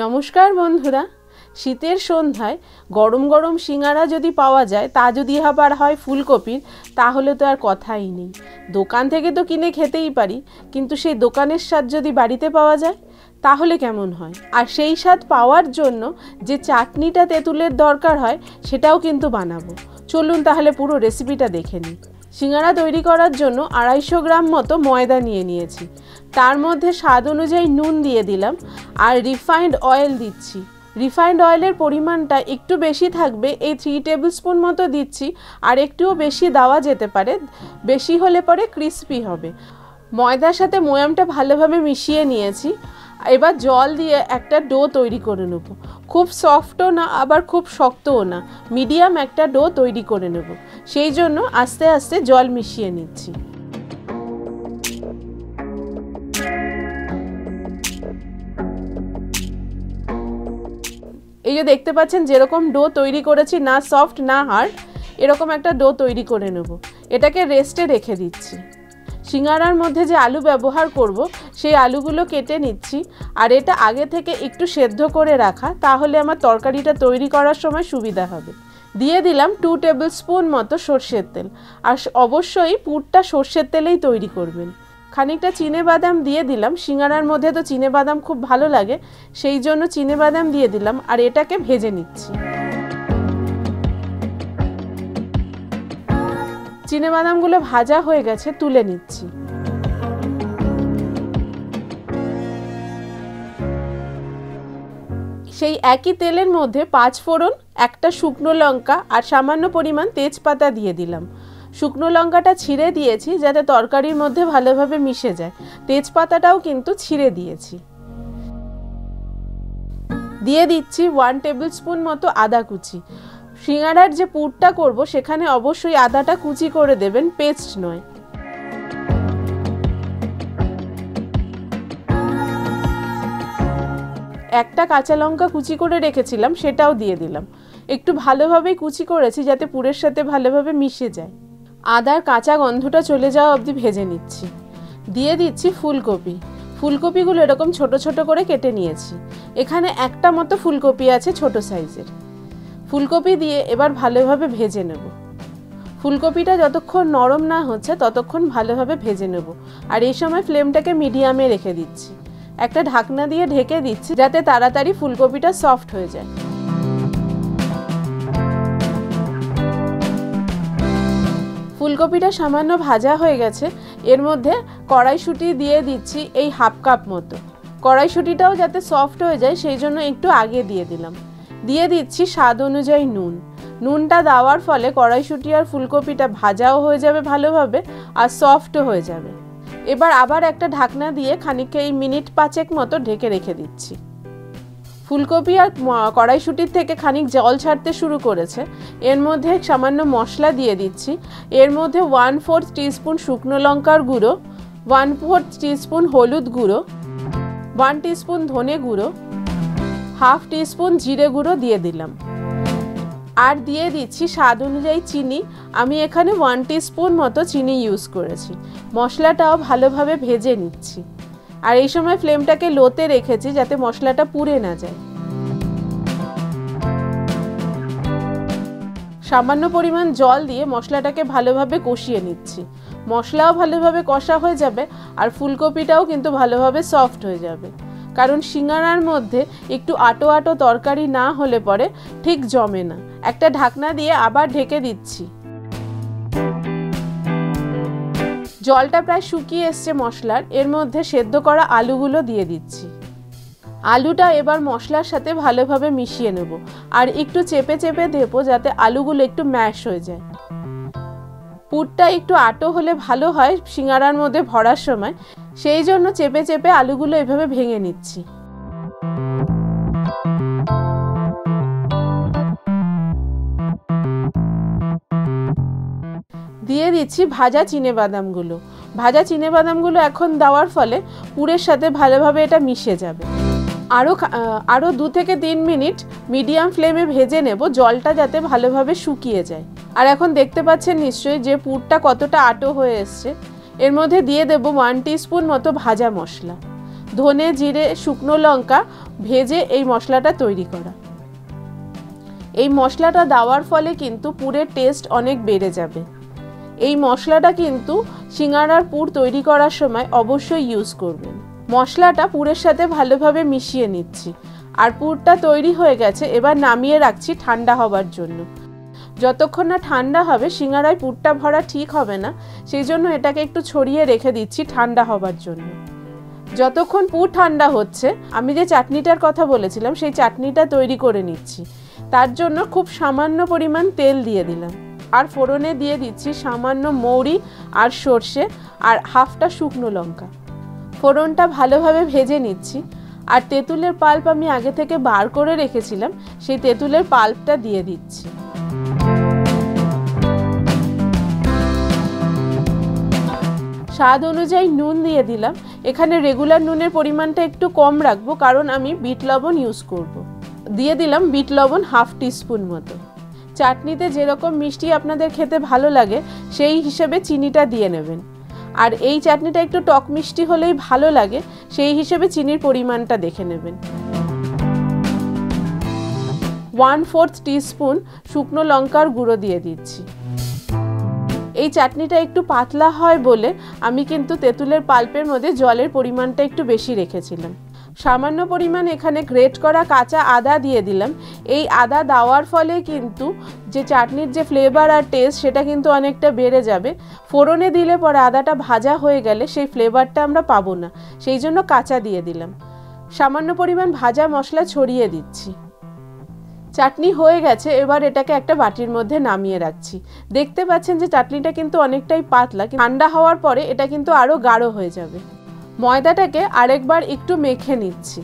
নমস্কার বন্ধুরা, শীতের সন্ধ্যায় গরম গরম সিঙ্গারা যদি পাওয়া যায়, তা যদি আবার হয় ফুলকপির, তাহলে তো আর কথাই নেই। দোকান থেকে তো কিনে খেতেই পারি, কিন্তু সেই দোকানের স্বাদ যদি বাড়িতে পাওয়া যায় তাহলে কেমন হয়। আর সেই স্বাদ পাওয়ার জন্য যে চাটনিটা তেঁতুলের দরকার হয় সেটাও কিন্তু বানাবো। চলুন তাহলে পুরো রেসিপিটা দেখে নিই। সিঙ্গারা তৈরি করার জন্য 250 গ্রাম মতো ময়দা নিয়েছি। তার মধ্যে স্বাদ অনুযায়ী নুন দিয়ে দিলাম আর রিফাইন্ড অয়েল দিচ্ছি। রিফাইন্ড অয়েলের পরিমাণটা একটু বেশি থাকবে, এই 3 টেবিল স্পুন মতো দিচ্ছি। আর একটুও বেশি দেওয়া যেতে পারে, বেশি হলে পরে ক্রিস্পি হবে। ময়দার সাথে ময়ামটা ভালোভাবে মিশিয়ে নিয়েছি। এবার জল দিয়ে একটা ডো তৈরি করে নেব। খুব সফটও না আবার খুব শক্তও না, মিডিয়াম একটা ডো তৈরি করে নেব। সেই জন্য আস্তে আস্তে জল মিশিয়ে নিচ্ছি। এই যে দেখতে পাচ্ছেন যেরকম ডো তৈরি করেছি, না সফট না হার্ড, এরকম একটা ডো তৈরি করে নেব। এটাকে রেস্টে রেখে দিচ্ছি। সিঙ্গারার মধ্যে যে আলু ব্যবহার করব সেই আলুগুলো কেটে নিচ্ছি। আর এটা আগে থেকে একটু সেদ্ধ করে রাখা, তাহলে আমার তরকারিটা তৈরি করার সময় সুবিধা হবে। দিয়ে দিলাম 2 টেবিল স্পুন মতো সর্ষের তেল। আর অবশ্যই পুরটা সর্ষের তেলেই তৈরি করবেন। খানিকটা চিনেবাদাম দিয়ে দিলাম। সিঙ্গারার মধ্যে তো চিনেবাদাম খুব ভালো লাগে, সেই জন্য চিনেবাদাম দিয়ে দিলাম। আর এটাকে ভেজে নিচ্ছি। চিনেবাদামগুলো ভাজা হয়ে গেছে, তুলে নিচ্ছি। সেই একই তেলের মধ্যে 5 ফোড়ন, একটা শুকনো লঙ্কা আর সামান্য পরিমাণ তেজপাতা দিয়ে দিলাম। শুকনো লঙ্কাটা ছিঁড়ে দিয়েছি যাতে তরকারির মধ্যে ভালোভাবে মিশে যায়। তেজপাতাটাও কিন্তু ছিঁড়ে দিয়েছি। দিয়ে দিচ্ছি 1 টেবিল স্পুন মতো আদা কুচি। সিঙ্গারার যে পুরটা করব সেখানে অবশ্যই আদাটা কুচি করে দেবেন, পেস্ট নয়। একটা কাঁচা লঙ্কা কুচি করে রেখেছিলাম, সেটাও দিয়ে দিলাম। একটু ভালোভাবেই কুচি করেছি যাতে পুরের সাথে ভালোভাবে মিশে যায়। আদার কাঁচা গন্ধটা চলে যাওয়া অবধি ভেজে নিচ্ছি। দিয়ে দিচ্ছি ফুলকপি। ফুলকপিগুলো এরকম ছোট ছোট করে কেটে নিয়েছি। এখানে একটা মতো ফুলকপি আছে ছোট সাইজের। ফুলকপি দিয়ে এবার ভালোভাবে ভেজে নেব। ফুলকপিটা যতক্ষণ নরম না হচ্ছে ততক্ষণ ভালোভাবে ভেজে নেব। আর এই সময় ফ্লেমটাকে মিডিয়ামে রেখে দিচ্ছি। একটা ঢাকনা দিয়ে ঢেকে দিচ্ছি যাতে তাড়াতাড়ি ফুলকপিটা সফট হয়ে যায়। ফুলকপিটা সামান্য ভাজা হয়ে গেছে। এর মধ্যে কড়াইশুঁটি দিয়ে দিচ্ছি এই 1/2 কাপ মতো। কড়াইশুঁটিটাও যাতে সফট হয়ে যায় সেই জন্য একটু আগে দিয়ে দিলাম। দিয়ে দিচ্ছি স্বাদ অনুযায়ী নুন। নুনটা দেওয়ার ফলে কড়াইশুঁটি আর ফুলকপিটা ভাজাও হয়ে যাবে ভালোভাবে আর সফটও হয়ে যাবে। এবার আবার একটা ঢাকনা দিয়ে খানিকটা এই মিনিট 5 মতো ঢেকে রেখে দিচ্ছি। ফুলকপি আর কড়াইশুঁটির থেকে খানিক জল ছাড়তে শুরু করেছে। এর মধ্যে সামান্য মশলা দিয়ে দিচ্ছি। এর মধ্যে 1/4 টিস্পুন শুকনো লঙ্কার গুঁড়ো, 1/4 টিস্পুন হলুদ গুঁড়ো, 1 টিস্পুন ধনে গুঁড়ো, 1/2 টিস্পুন জিরে গুঁড়ো দিয়ে দিলাম। আর দিয়ে দিচ্ছি স্বাদ অনুযায়ী চিনি। আমি এখানে 1 টিস্পুন মতো চিনি ইউজ করেছি। মশলাটাও ভালোভাবে ভেজে নিচ্ছি। আর এই সময় ফ্লেমটাকে লোতে রেখেছি যাতে মশলাটা পুড়ে না যায়। সামান্য পরিমাণ জল দিয়ে মশলাটাকে ভালোভাবে কষিয়ে নিচ্ছি। মশলাও ভালোভাবে কষা হয়ে যাবে আর ফুলকপিটাও কিন্তু ভালোভাবে সফট হয়ে যাবে। কারণ সিঙ্গারার মধ্যে একটু আটো আটো তরকারি না হলে পরে ঠিক জমে না। একটা ঢাকনা দিয়ে আবার ঢেকে দিচ্ছি। জলটা প্রায় শুকিয়ে এসছে মশলার। এর মধ্যে সেদ্ধ করা আলুগুলো দিয়ে দিচ্ছি। আলুটা এবার মশলার সাথে ভালোভাবে মিশিয়ে নেব। আর একটু চেপে চেপে দেবো যাতে আলুগুলো একটু ম্যাশ হয়ে যায়। পুরটা একটু আটো হলে ভালো হয় সিঙ্গারার মধ্যে ভরার সময়, সেই জন্য চেপে চেপে আলুগুলো এভাবে ভেঙে নিচ্ছি। দিয়ে দিচ্ছি ভাজা চিনেবাদামগুলো। ভাজা চিনেবাদামগুলো এখন দেওয়ার ফলে পুরের সাথে ভালোভাবে এটা মিশে যাবে। আরও 2 থেকে 3 মিনিট মিডিয়াম ফ্লেমে ভেজে নেব, জলটা যাতে ভালোভাবে শুকিয়ে যায়। আর এখন দেখতে পাচ্ছেন নিশ্চয়ই যে পুরটা কতটা আটো হয়ে এসছে। এর মধ্যে দিয়ে দেব 1 টিস্পুন মতো ভাজা মশলা। ধনে জিরে শুকনো লঙ্কা ভেজে এই মশলাটা তৈরি করা। এই মশলাটা দেওয়ার ফলে কিন্তু পুরের টেস্ট অনেক বেড়ে যাবে। এই মশলাটা কিন্তু সিঙ্গারার পুর তৈরি করার সময় অবশ্যই ইউজ করবেন। মশলাটা পুরের সাথে ভালোভাবে মিশিয়ে নিচ্ছি। আর পুরটা তৈরি হয়ে গেছে, এবার নামিয়ে রাখছি ঠান্ডা হবার জন্য। যতক্ষণ না ঠান্ডা হবে সিঙ্গারায় পুরটা ভরা ঠিক হবে না, সেই জন্য এটাকে একটু ছড়িয়ে রেখে দিচ্ছি ঠান্ডা হবার জন্য। যতক্ষণ পুর ঠান্ডা হচ্ছে আমি যে চাটনিটার কথা বলেছিলাম সেই চাটনিটা তৈরি করে নিচ্ছি। তার জন্য খুব সামান্য পরিমাণ তেল দিয়ে দিলাম, আর ফোড়নে দিয়ে দিচ্ছি সামান্য মৌরি আর সর্ষে আর হাফটা শুকনো লঙ্কা। ফোড়নটা ভালোভাবে ভেজে নিচ্ছি। আর তেঁতুলের পাল্প আমি আগে থেকে বার করে রেখেছিলাম, সেই তেঁতুলের পাল্পটা দিয়ে দিচ্ছি। স্বাদ অনুযায়ী নুন দিয়ে দিলাম। এখানে রেগুলার নুনের পরিমাণটা একটু কম রাখবো, কারণ আমি বিট লবণ ইউজ করব। দিয়ে দিলাম বিট লবণ হাফ টিস্পুন মতো। চাটনিতে যেরকম মিষ্টি আপনাদের খেতে ভালো লাগে সেই হিসেবে চিনিটা দিয়ে নেবেন। আর এই চাটনিটা একটু টক মিষ্টি হলেই ভালো লাগে, সেই হিসেবে চিনির পরিমাণটা দেখে নেবেন। 1/4 টিস্পুন শুকনো লঙ্কার গুঁড়ো দিয়ে দিচ্ছি। এই চাটনিটা একটু পাতলা হয় বলে আমি কিন্তু তেঁতুলের পাল্পের মধ্যে জলের পরিমাণটা একটু বেশি রেখেছিলাম। সামান্য পরিমাণ এখানে গ্রেট করা কাঁচা আদা দিয়ে দিলাম। এই আদা দেওয়ার ফলে কিন্তু যে চাটনির যে ফ্লেভার আর টেস্ট সেটা কিন্তু অনেকটা বেড়ে যাবে। ফোড়নে দিলে পরে আদাটা ভাজা হয়ে গেলে সেই ফ্লেভারটা আমরা পাবো না, সেই জন্য কাঁচা দিয়ে দিলাম। সামান্য পরিমাণ ভাজা মশলা ছড়িয়ে দিচ্ছি। চাটনি হয়ে গেছে, এবার এটাকে একটা বাটির মধ্যে নামিয়ে রাখছি। দেখতে পাচ্ছেন যে চাটনিটা কিন্তু অনেকটাই পাতলা, ঠান্ডা হওয়ার পরে এটা কিন্তু আরও গাঢ় হয়ে যাবে। ময়দাটাকে আরেকবার একটু মেখে নিচ্ছি।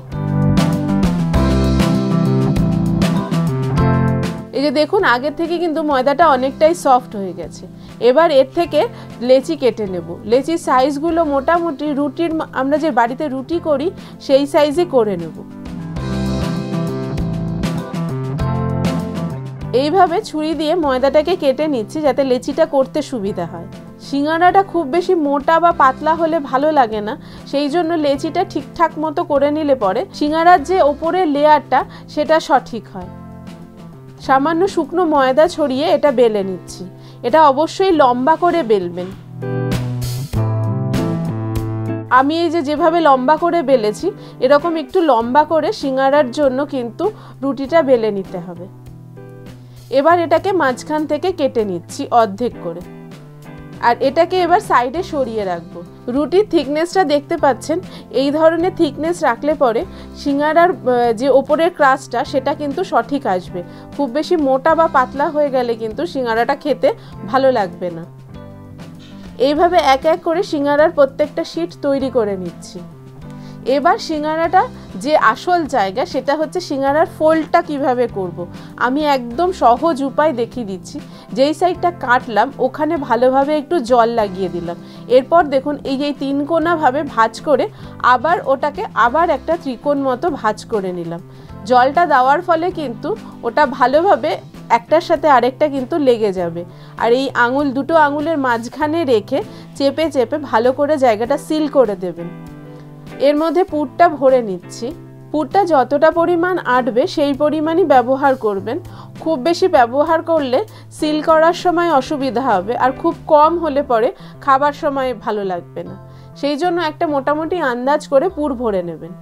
এই যে দেখুন আগের থেকে কিন্তু ময়দাটা অনেকটাই সফট হয়ে গেছে। এবার এর থেকে লেচি কেটে নেব। লেচির সাইজগুলো মোটামুটি রুটির, আমরা যে বাড়িতে রুটি করি সেই সাইজে করে নেব। এইভাবে ছুরি দিয়ে ময়দাটাকে কেটে নিচ্ছি যাতে লেচিটা করতে সুবিধা হয়। সিঙ্গারাটা খুব বেশি মোটা বা পাতলা হলে ভালো লাগে না, সেই জন্য লেচিটা ঠিকঠাক মতো করে নিলে পরে সিঙ্গারার যে ওপরের লেয়ারটা সেটা সঠিক হয়। সামান্য শুকনো ময়দা ছড়িয়ে এটা বেলে নিচ্ছি। এটা অবশ্যই লম্বা করে বেলবেন। আমি এই যেভাবে লম্বা করে বেলেছি এরকম একটু লম্বা করে সিঙ্গারার জন্য কিন্তু রুটিটা বেলে নিতে হবে। এবার এটাকে মাঝখান থেকে কেটে নিচ্ছি অর্ধেক করে, আর এটাকে এবার সাইডে সরিয়ে রাখবো। রুটির থিকনেসটা দেখতে পাচ্ছেন, এই ধরনের থিকনেস রাখলে পরে সিঙ্গারার যে ওপরের ক্রাস্টটা সেটা কিন্তু সঠিক আসবে। খুব বেশি মোটা বা পাতলা হয়ে গেলে কিন্তু সিঙ্গারাটা খেতে ভালো লাগবে না। এইভাবে এক এক করে সিঙ্গারার প্রত্যেকটা শিট তৈরি করে নিচ্ছি। এবার সিঙ্গারাটা যে আসল জায়গা সেটা হচ্ছে সিঙ্গারার ফোল্ডটা কিভাবে করব। আমি একদম সহজ উপায় দেখিয়ে দিচ্ছি। যেই সাইডটা কাটলাম ওখানে ভালোভাবে একটু জল লাগিয়ে দিলাম। এরপর দেখুন এই যে তিন কোণাভাবে ভাঁজ করে আবার ওটাকে আবার একটা ত্রিকোণ মতো ভাঁজ করে নিলাম। জলটা দেওয়ার ফলে কিন্তু ওটা ভালোভাবে একটার সাথে আরেকটা কিন্তু লেগে যাবে। আর এই দুটো আঙুলের মাঝখানে রেখে চেপে চেপে ভালো করে জায়গাটা সিল করে দেবেন। এর মধ্যে পুরটা ভরে নিচ্ছি। পুরটা যতটা পরিমাণ আটবে সেই পরিমাণই ব্যবহার করবেন। খুব বেশি ব্যবহার করলে সিল করার সময় অসুবিধা হবে, আর খুব কম হলে পরে খাবার সময় ভালো লাগবে না। সেই জন্য একটা মোটামুটি আন্দাজ করে পুর ভরে নেবেন।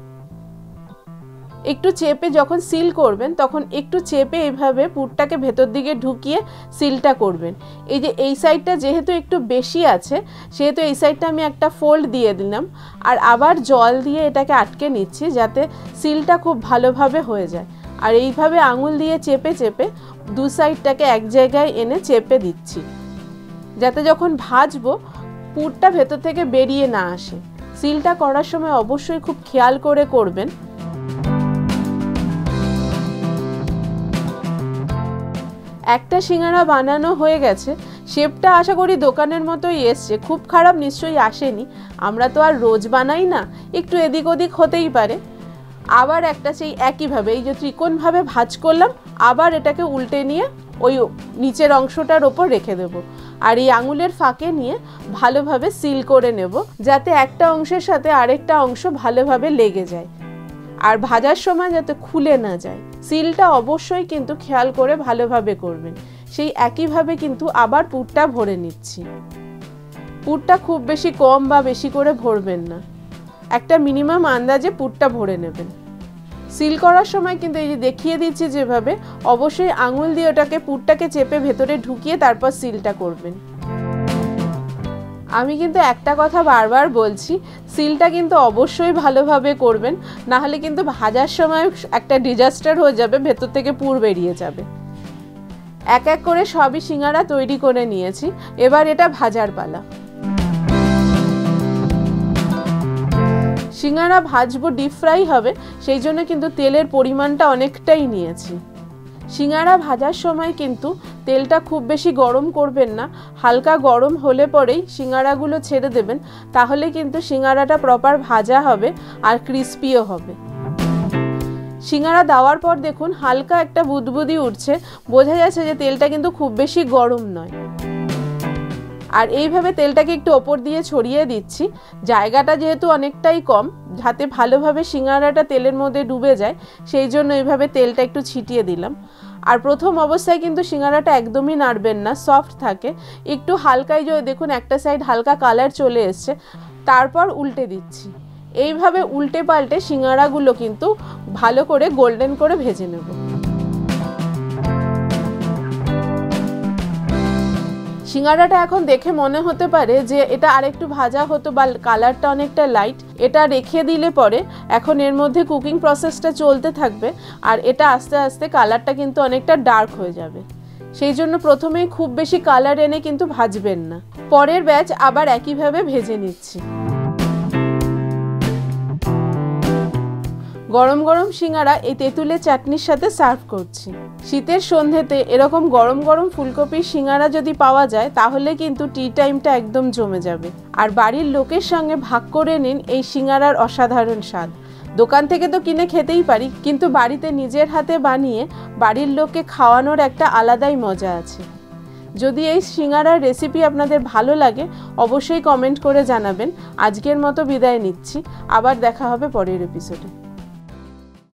একটু চেপে যখন সিল করবেন তখন একটু চেপে এইভাবে পুরটাকে ভেতর দিকে ঢুকিয়ে সিলটা করবেন। এই যে এই সাইডটা যেহেতু একটু বেশি আছে সেহেতু এই সাইডটা আমি একটা ফোল্ড দিয়ে দিলাম, আর আবার জল দিয়ে এটাকে আটকে নিচ্ছি যাতে সিলটা খুব ভালোভাবে হয়ে যায়। আর এইভাবে আঙুল দিয়ে চেপে চেপে দু সাইডটাকে এক জায়গায় এনে চেপে দিচ্ছি যাতে যখন ভাজবো পুরটা ভেতর থেকে বেরিয়ে না আসে। সিলটা করার সময় অবশ্যই খুব খেয়াল করে করবেন। একটা সিঙ্গারা বানানো হয়ে গেছে। শেপটা আশা করি দোকানের মতোই এসছে, খুব খারাপ নিশ্চয়ই আসেনি। আমরা তো আর রোজ বানাই না, একটু এদিক ওদিক হতেই পারে। আবার একটা সেই একইভাবে এই যে ত্রিকোণভাবে ভাঁজ করলাম, আবার এটাকে উল্টে নিয়ে ওই নিচের অংশটার ওপর রেখে দেব। আর এই আঙুলের ফাঁকে নিয়ে ভালোভাবে সিল করে নেব, যাতে একটা অংশের সাথে আরেকটা অংশ ভালোভাবে লেগে যায় আর ভাজার সময় যাতে খুলে না যায়। সিলটা অবশ্যই কিন্তু খেয়াল করে ভালোভাবে করবেন। সেই একইভাবে কিন্তু আবার পুরটা ভরে নিচ্ছি। পুরটা খুব বেশি কম বা বেশি করে ভরবেন না, একটা মিনিমাম আন্দাজে পুরটা ভরে নেবেন। সিল করার সময় কিন্তু এই যে দেখিয়ে দিচ্ছি যেভাবে, অবশ্যই আঙুল দিয়ে ওটাকে পুরটাকে চেপে ভেতরে ঢুকিয়ে তারপর সিলটা করবেন। আমি কিন্তু একটা কথা বারবার বলছি, সিলটা কিন্তু অবশ্যই ভালোভাবে করবেন, না হলে কিন্তু ভাজার সময় একটা ডিজাস্টার হয়ে যাবে, ভেতর থেকে পুর বেরিয়ে যাবে। এক এক করে সবই সিঙ্গারা তৈরি করে নিয়েছি, এবার এটা ভাজার পালা। সিঙ্গারা ভাজবো, ডিপ ফ্রাই হবে, সেই জন্য কিন্তু তেলের পরিমাণটা অনেকটাই নিয়েছি। সিঙ্গারা ভাজার সময় কিন্তু তেলটা খুব বেশি গরম করবেন না, হালকা গরম হলে পরেই সিঙ্গারাগুলো ছেড়ে দেবেন, তাহলে কিন্তু সিঙ্গারাটা প্রপার ভাজা হবে আর ক্রিস্পিও হবে। সিঙ্গারা দেওয়ার পর দেখুন হালকা একটা বুদবুদি উঠছে, বোঝা যাচ্ছে যে তেলটা কিন্তু খুব বেশি গরম নয়। আর এইভাবে তেলটাকে একটু ওপর দিয়ে ছড়িয়ে দিচ্ছি, জায়গাটা যেহেতু অনেকটাই কম, যাতে ভালোভাবে সিঙ্গারাটা তেলের মধ্যে ডুবে যায়, সেই জন্য এইভাবে তেলটা একটু ছিটিয়ে দিলাম। আর প্রথম অবস্থায় কিন্তু সিঙ্গারাটা একদমই নাড়বেন না, সফট থাকে, একটু হালকাই যে দেখুন একটা সাইড হালকা কালার চলে এসছে, তারপর উল্টে দিচ্ছি। এইভাবে উল্টে পাল্টে সিঙ্গারাগুলো কিন্তু ভালো করে গোল্ডেন করে ভেজে নেব। সিঙ্গারাটা এখন দেখে মনে হতে পারে যে এটা আরেকটু ভাজা হতো বা কালারটা অনেকটা লাইট, এটা রেখে দিলে পরে এখন এর মধ্যে কুকিং প্রসেসটা চলতে থাকবে আর এটা আস্তে আস্তে কালারটা কিন্তু অনেকটা ডার্ক হয়ে যাবে। সেই জন্য প্রথমেই খুব বেশি কালার এনে কিন্তু ভাজবেন না। পরের ব্যাচ আবার একইভাবে ভেজে নিচ্ছি। গরম গরম সিঙ্গারা এই তেঁতুলের চাটনির সাথে সার্ভ করছি। শীতের সন্ধ্যেতে এরকম গরম গরম ফুলকপির সিঙ্গারা যদি পাওয়া যায়, তাহলে কিন্তু টি টাইমটা একদম জমে যাবে। আর বাড়ির লোকের সঙ্গে ভাগ করে নিন এই সিঙ্গারার অসাধারণ স্বাদ। দোকান থেকে তো কিনে খেতেই পারি, কিন্তু বাড়িতে নিজের হাতে বানিয়ে বাড়ির লোককে খাওয়ানোর একটা আলাদাই মজা আছে। যদি এই সিঙ্গারার রেসিপি আপনাদের ভালো লাগে, অবশ্যই কমেন্ট করে জানাবেন। আজকের মতো বিদায় নিচ্ছি, আবার দেখা হবে পরের এপিসোডে।